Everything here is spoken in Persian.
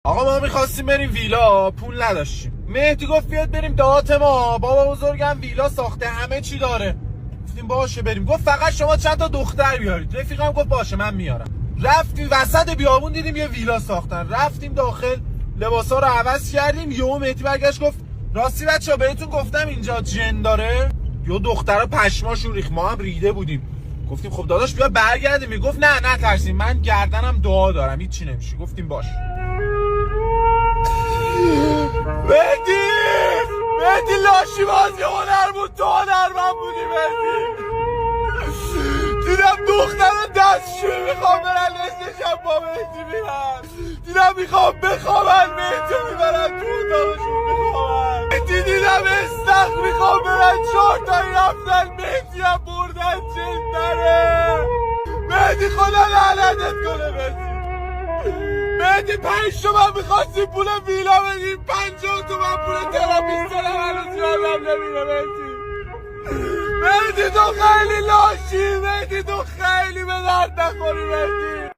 آقا ما میخواستیم بریم ویلا، پول نداشتیم. مهدی گفت بیاد بریم دهات ما، بابا بزرگم ویلا ساخته، همه چی داره. گفتیم باشه بریم. گفت فقط شما چند تا دختر بیارید. رفیقم گفت باشه من میارم. رفتیم وسط بیابون دیدیم یه ویلا ساختن، رفتیم داخل، لباسا رو عوض کردیم. یهو مهدی برگشت گفت راستی بچه‌ها بهتون گفتم اینجا جن داره. یه دخترا پشماشون ریخت، ما هم ریده بودیم. گفتیم خب داداش بیا برگردیم. میگفت نه ترسین، من گردنم دعا دارم، هیچ چی نمیشه. گفتیم باش. مهدی لاشی بازی هنر بود، تو هنرمند بودی. مهدی دیدم دختر دستشویی میخوام برن نزدشم، با مهدی میرن. دیدم میخوام بخوابن، مهدی میبرن تو اتاقشون میخوابن. مهدی دیدم استخ میخوام برن، 4 تایی رفتن، مهدی هم بردن جن داره. مهدی خدا لعنتت کنه. مهدی 5 تومن میخواستی پول ویلا بدیم، 50 تومن پول تراپیست دارم هنوز یادم نمیره. مهدی تو خیلی لاشی، مهدی تو خیلی به درد نخوری. مهدی